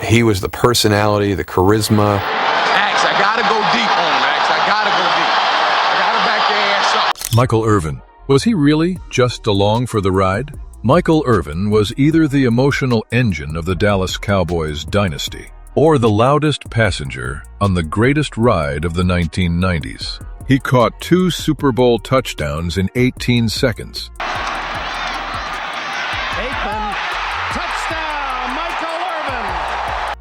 He was the personality, the charisma. Axe, I gotta go deep on him, Axe. I gotta go deep. I gotta back their ass up. Michael Irvin. Was he really just along for the ride? Michael Irvin was either the emotional engine of the Dallas Cowboys dynasty or the loudest passenger on the greatest ride of the 1990s. He caught 2 Super Bowl touchdowns in 18 seconds. Aikman, touchdown, Michael Irvin.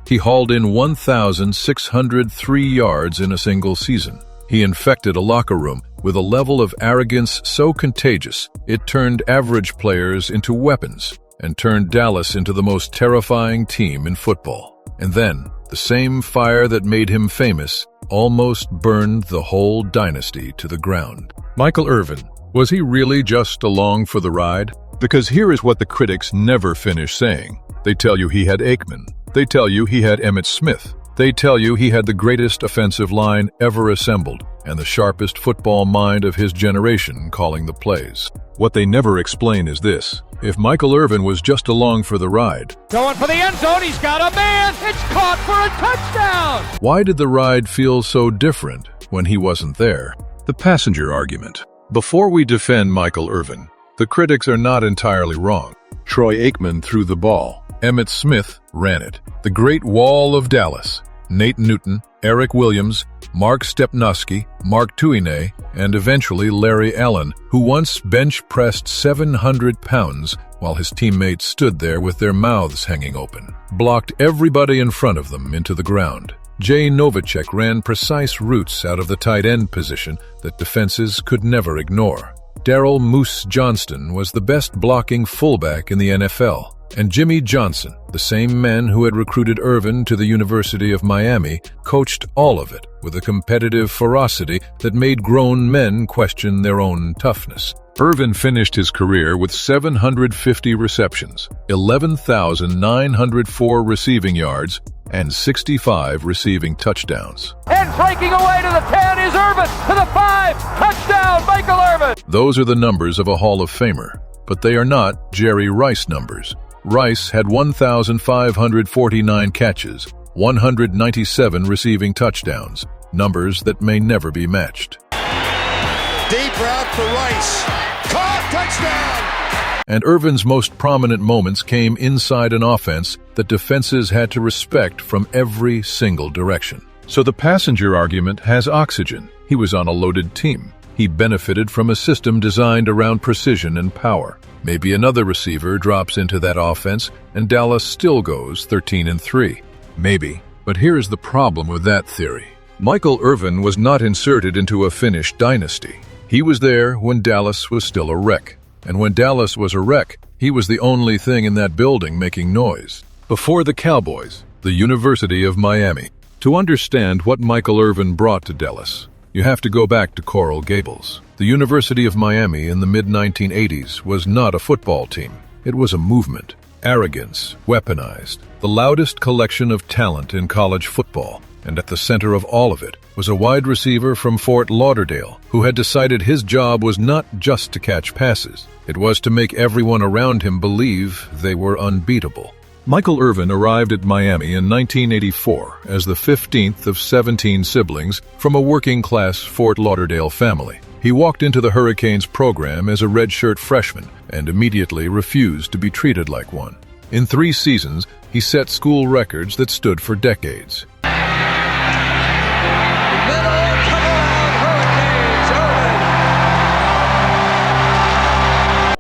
He hauled in 1,603 yards in a single season. He infected a locker room with a level of arrogance so contagious it turned average players into weapons and turned Dallas into the most terrifying team in football. And then, the same fire that made him famous almost burned the whole dynasty to the ground. Michael Irvin, was he really just along for the ride? Because here is what the critics never finish saying. They tell you he had Aikman. They tell you he had Emmitt Smith. They tell you he had the greatest offensive line ever assembled and the sharpest football mind of his generation calling the plays. What they never explain is this. If Michael Irvin was just along for the ride, Going for the end zone, he's got a man! It's caught for a touchdown! why did the ride feel so different when he wasn't there? The passenger argument. Before we defend Michael Irvin, the critics are not entirely wrong. Troy Aikman threw the ball. Emmitt Smith ran it. The Great Wall of Dallas, Nate Newton, Eric Williams, Mark Stepnoski, Mark Tuine, and eventually Larry Allen, who once bench-pressed 700 pounds while his teammates stood there with their mouths hanging open, blocked everybody in front of them into the ground. Jay Novacek ran precise routes out of the tight end position that defenses could never ignore. Darrell Moose Johnston was the best blocking fullback in the NFL. And Jimmy Johnson, the same man who had recruited Irvin to the University of Miami, coached all of it with a competitive ferocity that made grown men question their own toughness. Irvin finished his career with 750 receptions, 11,904 receiving yards, and 65 receiving touchdowns. And breaking away to the 10 is Irvin, to the 5, touchdown, Michael Irvin! Those are the numbers of a Hall of Famer, but they are not Jerry Rice numbers. Rice had 1,549 catches, 197 receiving touchdowns, numbers that may never be matched. Deep route for Rice. Caught, touchdown! And Irvin's most prominent moments came inside an offense that defenses had to respect from every single direction. So the passenger argument has oxygen. He was on a loaded team. He benefited from a system designed around precision and power. Maybe another receiver drops into that offense and Dallas still goes 13-3. Maybe. But here's the problem with that theory. Michael Irvin was not inserted into a finished dynasty. He was there when Dallas was still a wreck. And when Dallas was a wreck, he was the only thing in that building making noise. Before the Cowboys, the University of Miami. To understand what Michael Irvin brought to Dallas, you have to go back to Coral Gables. The University of Miami in the mid-1980s was not a football team. It was a movement. Arrogance, weaponized. The loudest collection of talent in college football. And at the center of all of it was a wide receiver from Fort Lauderdale who had decided his job was not just to catch passes. It was to make everyone around him believe they were unbeatable. Michael Irvin arrived at Miami in 1984 as the 15th of 17 siblings from a working-class Fort Lauderdale family. He walked into the Hurricanes program as a redshirt freshman and immediately refused to be treated like one. In 3 seasons, he set school records that stood for decades.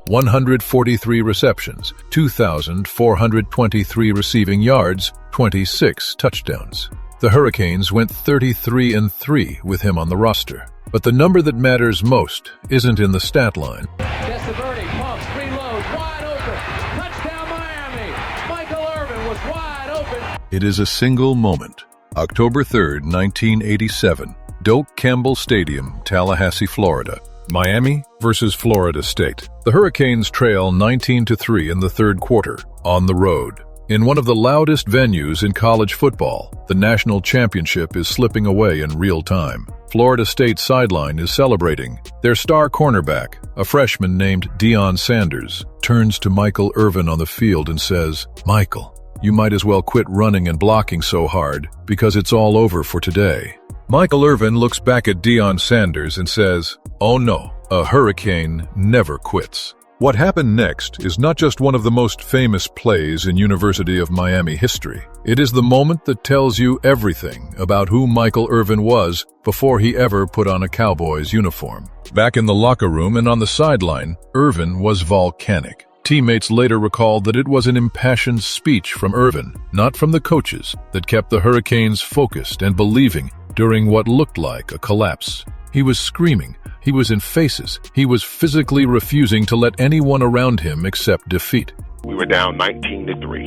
143 receptions, 2,423 receiving yards, 26 touchdowns. The Hurricanes went 33-3 with him on the roster. But the number that matters most isn't in the stat line. Testaverde pumps, reloads, wide open. Touchdown Miami. Michael Irvin was wide open. It is a single moment. October 3rd, 1987, Doak Campbell Stadium, Tallahassee, Florida. Miami versus Florida State. The Hurricanes trail 19-3 in the third quarter, on the road. In one of the loudest venues in college football, the national championship is slipping away in real time. Florida State's sideline is celebrating. Their star cornerback, a freshman named Deion Sanders, turns to Michael Irvin on the field and says, "Michael, you might as well quit running and blocking so hard, because it's all over for today. Michael Irvin looks back at Deion Sanders and says, "Oh no, a hurricane never quits." What happened next is not just one of the most famous plays in University of Miami history. It is the moment that tells you everything about who Michael Irvin was before he ever put on a Cowboys uniform. Back in the locker room and on the sideline, Irvin was volcanic. Teammates later recalled that it was an impassioned speech from Irvin, not from the coaches, that kept the Hurricanes focused and believing during what looked like a collapse. He was screaming. He was in phases. He was physically refusing to let anyone around him accept defeat. We were down 19-3.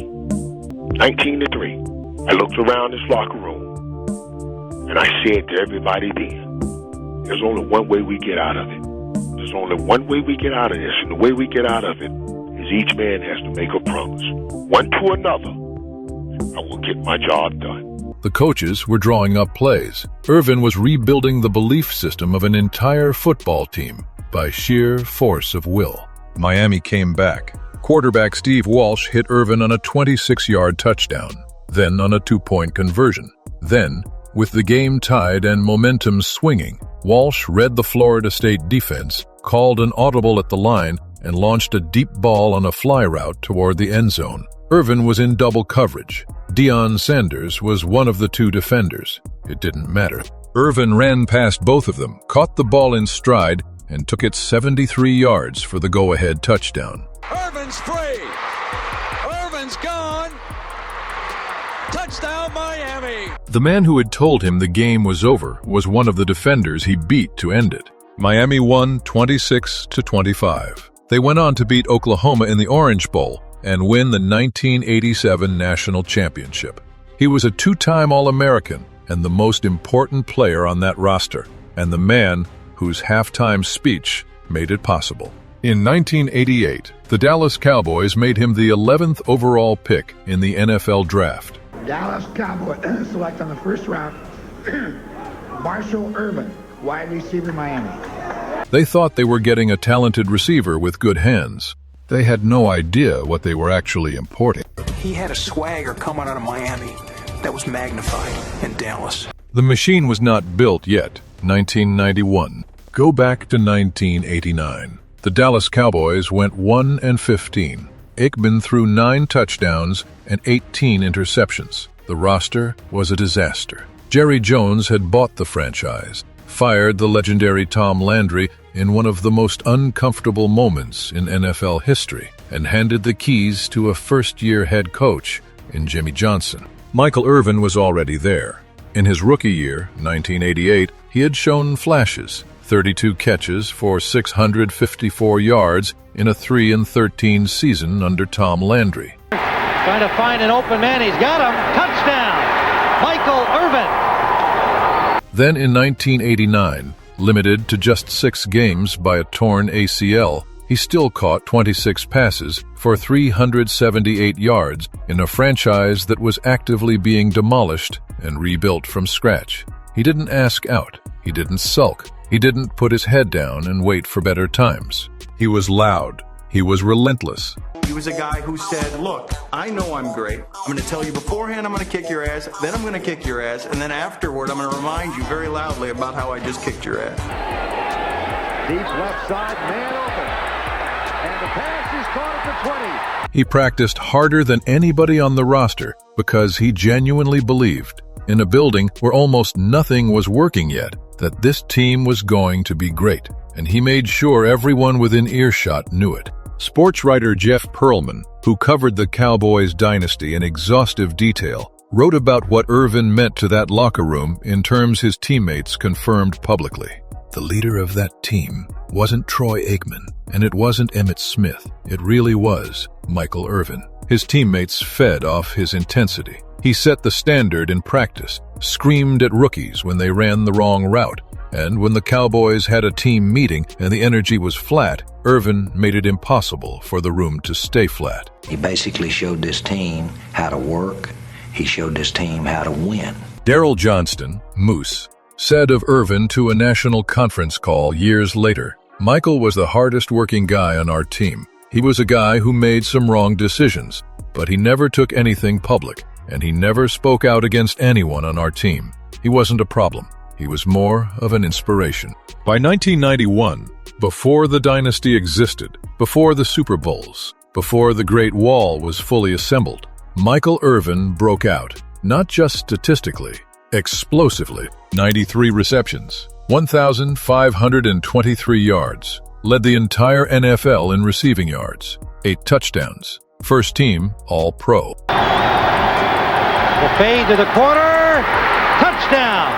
19-3. I looked around this locker room, and I said to everybody then, there's only one way we get out of it. There's only one way we get out of this, and the way we get out of it is each man has to make a promise. One to another, I will get my job done. The coaches were drawing up plays. Irvin was rebuilding the belief system of an entire football team by sheer force of will. Miami came back. Quarterback Steve Walsh hit Irvin on a 26-yard touchdown, then on a 2-point conversion. Then, with the game tied and momentum swinging, Walsh read the Florida State defense, called an audible at the line, and launched a deep ball on a fly route toward the end zone. Irvin was in double coverage. Deion Sanders was one of the two defenders. It didn't matter. Irvin ran past both of them, caught the ball in stride, and took it 73 yards for the go-ahead touchdown. Irvin's free. Irvin's gone. Touchdown, Miami. The man who had told him the game was over was one of the defenders he beat to end it. Miami won 26-25. They went on to beat Oklahoma in the Orange Bowl and win the 1987 national championship. He was a two-time All-American and the most important player on that roster, and the man whose halftime speech made it possible. In 1988, the Dallas Cowboys made him the 11th overall pick in the NFL draft. Dallas Cowboys select on the first round Michael Irvin, wide receiver, Miami. They thought they were getting a talented receiver with good hands. They had no idea what they were actually importing. He had a swagger coming out of Miami that was magnified in Dallas. The machine was not built yet. 1991. Go back to 1989. The Dallas Cowboys went 1-15. Aikman threw 9 touchdowns and 18 interceptions. The roster was a disaster. Jerry Jones had bought the franchise, fired the legendary Tom Landry in one of the most uncomfortable moments in NFL history, and handed the keys to a first-year head coach in Jimmy Johnson. Michael Irvin was already there. In his rookie year, 1988, he had shown flashes: 32 catches for 654 yards in a 3-13 season under Tom Landry. Trying to find an open man. He's got him. Touchdown, Michael Irvin. Then in 1989, limited to just 6 games by a torn ACL, he still caught 26 passes for 378 yards in a franchise that was actively being demolished and rebuilt from scratch. He didn't ask out. He didn't sulk. He didn't put his head down and wait for better times. He was loud. He was relentless. He was a guy who said, look, I know I'm great. I'm going to tell you beforehand I'm going to kick your ass, then I'm going to kick your ass, and then afterward I'm going to remind you very loudly about how I just kicked your ass. Deep left side, man open. And the pass is caught at the 20. He practiced harder than anybody on the roster because he genuinely believed, in a building where almost nothing was working yet, that this team was going to be great, and he made sure everyone within earshot knew it. Sports writer Jeff Pearlman, who covered the Cowboys dynasty in exhaustive detail, wrote about what Irvin meant to that locker room in terms his teammates confirmed publicly. The leader of that team wasn't Troy Aikman, and it wasn't Emmitt Smith. It really was Michael Irvin. His teammates fed off his intensity. He set the standard in practice, screamed at rookies when they ran the wrong route, and when the Cowboys had a team meeting and the energy was flat, Irvin made it impossible for the room to stay flat. He basically showed this team how to work. He showed this team how to win. Daryl Johnston, Moose, said of Irvin to a national conference call years later, "Michael was the hardest working guy on our team. He was a guy who made some wrong decisions, but he never took anything public, and he never spoke out against anyone on our team. He wasn't a problem. He was more of an inspiration. By 1991, before the dynasty existed, before the Super Bowls, before the Great Wall was fully assembled, Michael Irvin broke out, not just statistically, explosively. 93 receptions, 1,523 yards, led the entire NFL in receiving yards, 8 touchdowns, first team All-Pro. The fade to the corner, touchdown!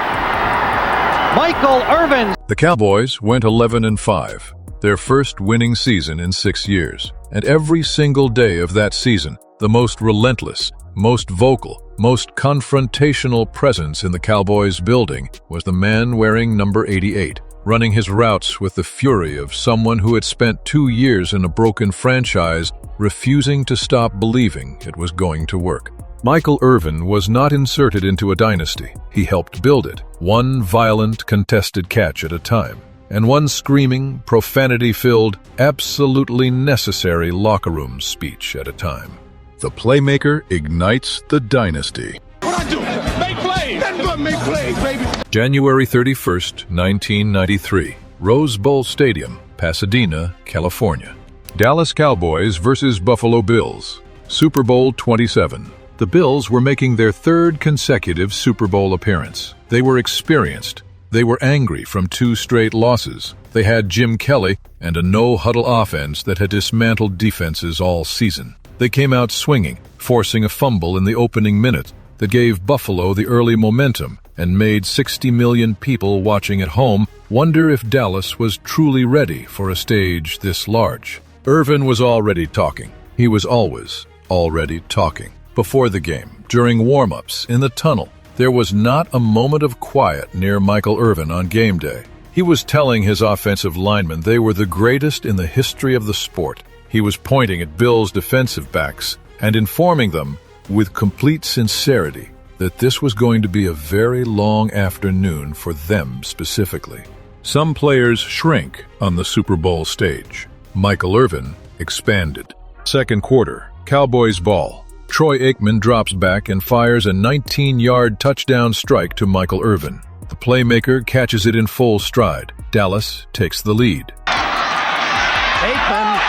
Michael Irvin. The Cowboys went 11-5, their first winning season in 6 years. And every single day of that season, the most relentless, most vocal, most confrontational presence in the Cowboys building was the man wearing number 88, running his routes with the fury of someone who had spent 2 years in a broken franchise, refusing to stop believing it was going to work. Michael Irvin was not inserted into a dynasty. He helped build it, one violent, contested catch at a time, and one screaming, profanity-filled, absolutely necessary locker room speech at a time. The Playmaker ignites the dynasty. What I do? Make plays. Nothing but make plays, baby. January 31st, 1993, Rose Bowl Stadium, Pasadena, California. Dallas Cowboys versus Buffalo Bills, Super Bowl 27. The Bills were making their third consecutive Super Bowl appearance. They were experienced. They were angry from 2 straight losses. They had Jim Kelly and a no-huddle offense that had dismantled defenses all season. They came out swinging, forcing a fumble in the opening minutes that gave Buffalo the early momentum and made 60 million people watching at home wonder if Dallas was truly ready for a stage this large. Irvin was already talking. He was always already talking. Before the game, during warm-ups, in the tunnel, there was not a moment of quiet near Michael Irvin on game day. He was telling his offensive linemen they were the greatest in the history of the sport. He was pointing at Bills' defensive backs and informing them with complete sincerity that this was going to be a very long afternoon for them specifically. Some players shrink on the Super Bowl stage. Michael Irvin expanded. Second quarter, Cowboys ball. Troy Aikman drops back and fires a 19-yard touchdown strike to Michael Irvin. The Playmaker catches it in full stride. Dallas takes the lead. Aikman,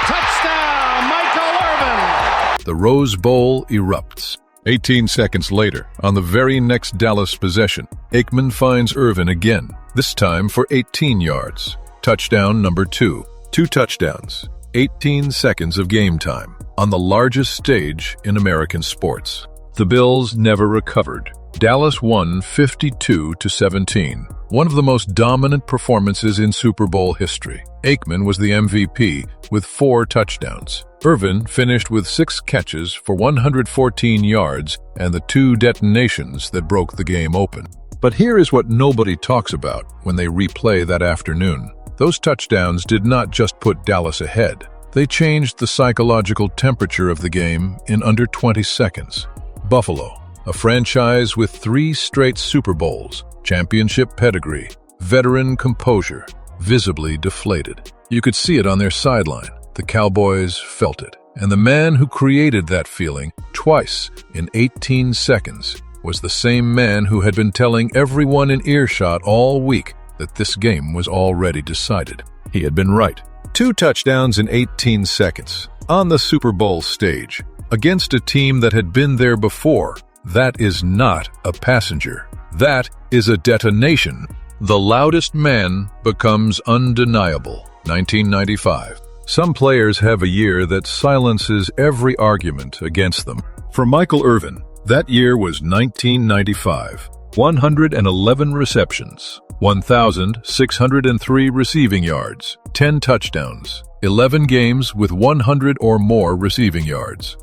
touchdown, Michael Irvin! The Rose Bowl erupts. 18 seconds later, on the very next Dallas possession, Aikman finds Irvin again, this time for 18 yards. Touchdown number 2. 2 touchdowns. 18 seconds of game time on the largest stage in American sports. The Bills never recovered. Dallas won 52-17, one of the most dominant performances in Super Bowl history. Aikman was the MVP with 4 touchdowns. Irvin finished with 6 catches for 114 yards and the 2 detonations that broke the game open. But here is what nobody talks about when they replay that afternoon. Those touchdowns did not just put Dallas ahead. They changed the psychological temperature of the game in under 20 seconds. Buffalo, a franchise with 3 straight Super Bowls, championship pedigree, veteran composure, visibly deflated. You could see it on their sideline. The Cowboys felt it. And the man who created that feeling twice in 18 seconds was the same man who had been telling everyone in earshot all week that this game was already decided. He had been right. 2 touchdowns in 18 seconds on the Super Bowl stage against a team that had been there before. That is not a passenger. That is a detonation. The loudest man becomes undeniable. 1995. Some players have a year that silences every argument against them. For Michael Irvin, that year was 1995. 111 receptions, 1,603 receiving yards, 10 touchdowns, 11 games with 100 or more receiving yards.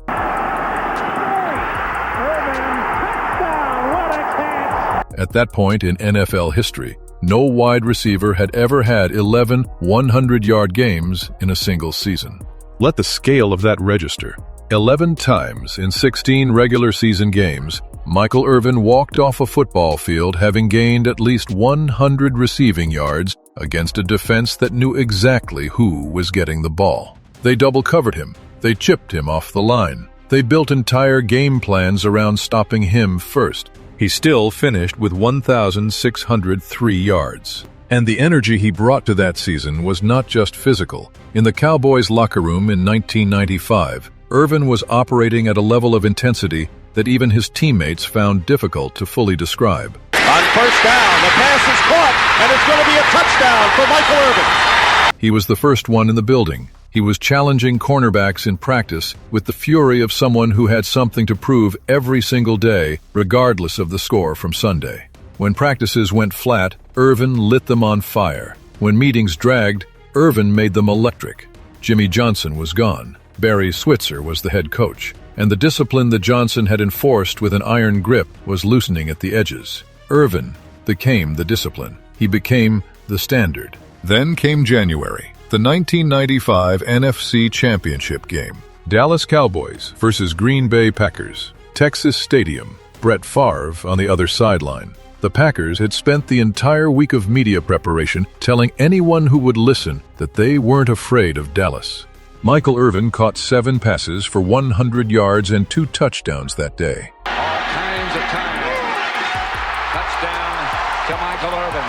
At that point in NFL history, no wide receiver had ever had 11 100-yard games in a single season. Let the scale of that register. 11 times in 16 regular season games, Michael Irvin walked off a football field having gained at least 100 receiving yards against a defense that knew exactly who was getting the ball. They double-covered him. They chipped him off the line. They built entire game plans around stopping him first. He still finished with 1,603 yards. And the energy he brought to that season was not just physical. In the Cowboys locker room in 1995, Irvin was operating at a level of intensity that even his teammates found difficult to fully describe. On first down, the pass is caught, and it's going to be a touchdown for Michael Irvin. He was the first one in the building. He was challenging cornerbacks in practice with the fury of someone who had something to prove every single day, regardless of the score from Sunday. When practices went flat, Irvin lit them on fire. When meetings dragged, Irvin made them electric. Jimmy Johnson was gone. Barry Switzer was the head coach, and the discipline that Johnson had enforced with an iron grip was loosening at the edges. Irvin became the discipline. He became the standard. Then came January, the 1995 NFC Championship game. Dallas Cowboys versus Green Bay Packers. Texas Stadium. Brett Favre on the other sideline. The Packers had spent the entire week of media preparation telling anyone who would listen that they weren't afraid of Dallas. Michael Irvin caught 7 passes for 100 yards and 2 touchdowns that day. All kinds of time. Touchdown to Michael Irvin.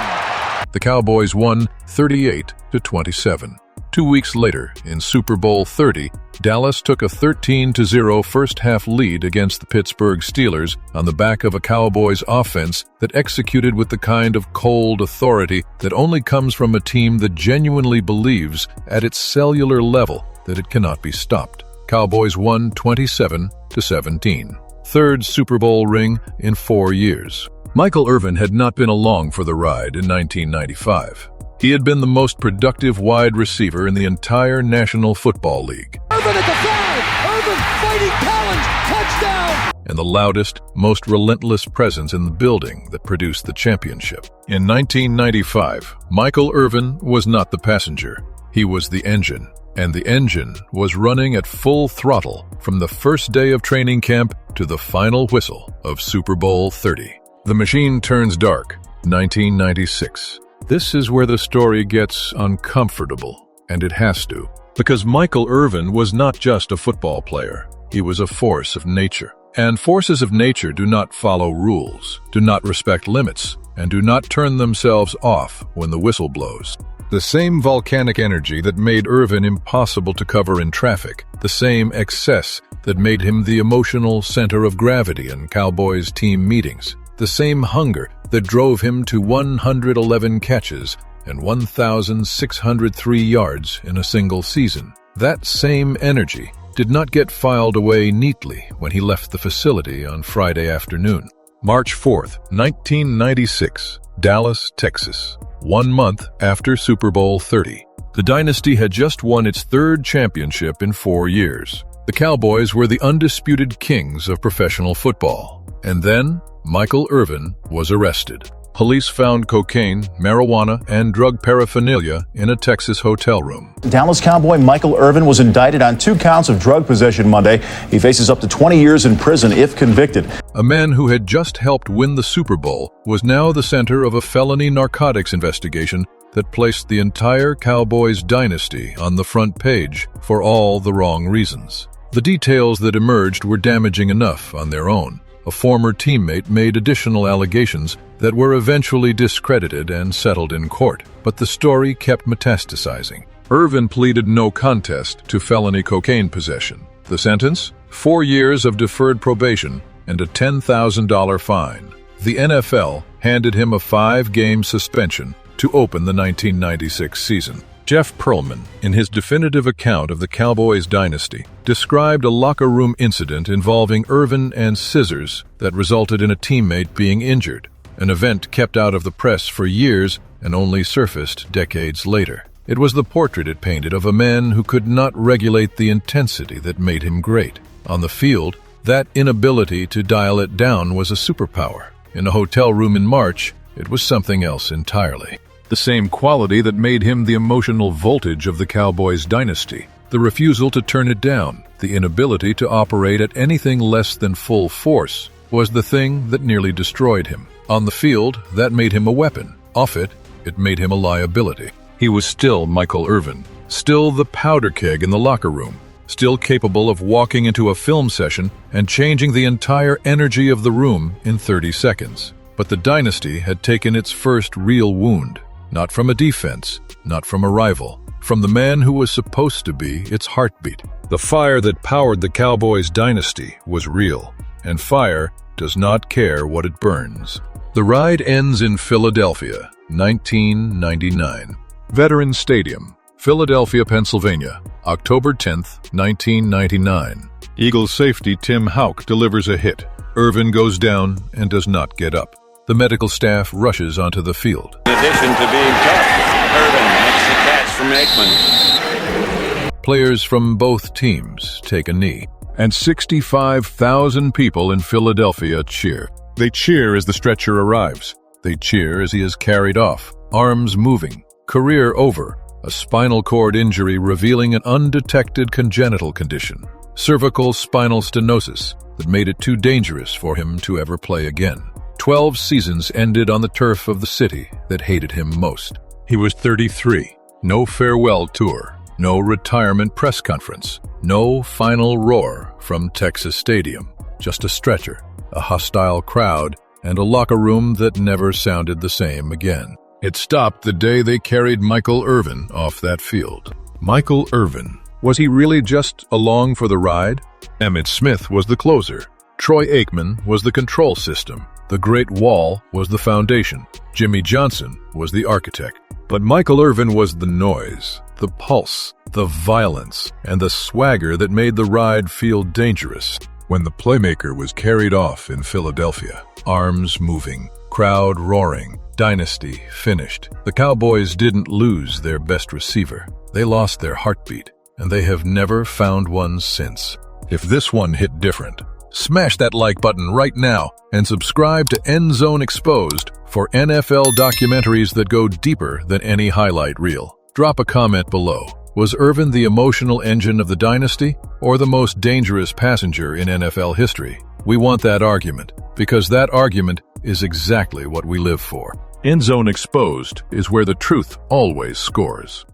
The Cowboys won 38-27. 2 weeks later, in Super Bowl 30, Dallas took a 13-0 first-half lead against the Pittsburgh Steelers on the back of a Cowboys offense that executed with the kind of cold authority that only comes from a team that genuinely believes at its cellular level that it cannot be stopped. Cowboys won 27-17. Third Super Bowl ring in 4 years. Michael Irvin had not been along for the ride in 1995. He had been the most productive wide receiver in the entire National Football League. Irvin at the 5! Irvin fighting Collins! Touchdown! And the loudest, most relentless presence in the building that produced the championship. In 1995, Michael Irvin was not the passenger. He was the engine. And the engine was running at full throttle from the first day of training camp to the final whistle of Super Bowl 30. The machine turns dark, 1996. This is where the story gets uncomfortable, and it has to, because Michael Irvin was not just a football player. He was a force of nature. And forces of nature do not follow rules, do not respect limits, and do not turn themselves off when the whistle blows. The same volcanic energy that made Irvin impossible to cover in traffic, the same excess that made him the emotional center of gravity in Cowboys team meetings, the same hunger that drove him to 111 catches and 1,603 yards in a single season. That same energy did not get filed away neatly when he left the facility on Friday afternoon. March 4th, 1996, Dallas, Texas. 1 month after Super Bowl 30. The dynasty had just won its 3rd championship in 4 years. The Cowboys were the undisputed kings of professional football. And then, Michael Irvin was arrested. Police found cocaine, marijuana, and drug paraphernalia in a Texas hotel room. Dallas Cowboy Michael Irvin was indicted on 2 counts of drug possession Monday. He faces up to 20 years in prison if convicted. A man who had just helped win the Super Bowl was now the center of a felony narcotics investigation that placed the entire Cowboys dynasty on the front page for all the wrong reasons. The details that emerged were damaging enough on their own. A former teammate made additional allegations that were eventually discredited and settled in court, but the story kept metastasizing. Irvin pleaded no contest to felony cocaine possession. The sentence? 4 years of deferred probation and a $10,000 fine. The NFL handed him a 5-game suspension to open the 1996 season. Jeff Pearlman, in his definitive account of the Cowboys dynasty, described a locker room incident involving Irvin and scissors that resulted in a teammate being injured, an event kept out of the press for years and only surfaced decades later. It was the portrait it painted of a man who could not regulate the intensity that made him great. On the field, that inability to dial it down was a superpower. In a hotel room in March, it was something else entirely. The same quality that made him the emotional voltage of the Cowboys dynasty, the refusal to turn it down, the inability to operate at anything less than full force, was the thing that nearly destroyed him. On the field, that made him a weapon. Off it, it made him a liability. He was still Michael Irvin, still the powder keg in the locker room, still capable of walking into a film session and changing the entire energy of the room in 30 seconds. But the dynasty had taken its first real wound, not from a defense, not from a rival, from the man who was supposed to be its heartbeat. The fire that powered the Cowboys dynasty was real, and fire does not care what it burns. The ride ends in Philadelphia, 1999. Veterans Stadium, Philadelphia, Pennsylvania, October 10th, 1999. Eagles safety Tim Houck delivers a hit. Irvin goes down and does not get up. The medical staff rushes onto the field. In addition to being tough, Irvin makes the catch from Aikman. Players from both teams take a knee, and 65,000 people in Philadelphia cheer. They cheer as the stretcher arrives. They cheer as he is carried off, arms moving, career over, a spinal cord injury revealing an undetected congenital condition, cervical spinal stenosis, that made it too dangerous for him to ever play again. 12 seasons ended on the turf of the city that hated him most. He was 33. No farewell tour, no retirement press conference, no final roar from Texas Stadium. Just a stretcher, a hostile crowd, and a locker room that never sounded the same again. It stopped the day they carried Michael Irvin off that field. Michael Irvin. Was he really just along for the ride? Emmitt Smith was the closer. Troy Aikman was the control system. The Great Wall was the foundation. Jimmy Johnson was the architect. But Michael Irvin was the noise, the pulse, the violence, and the swagger that made the ride feel dangerous. When the Playmaker was carried off in Philadelphia, arms moving, crowd roaring, dynasty finished. The Cowboys didn't lose their best receiver. They lost their heartbeat, and they have never found one since. If this one hit different, smash that like button right now and subscribe to End Zone Exposed for NFL documentaries that go deeper than any highlight reel. Drop a comment below. Was Irvin the emotional engine of the dynasty or the most dangerous passenger in NFL history? We want that argument, because that argument is exactly what we live for. End Zone Exposed is where the truth always scores.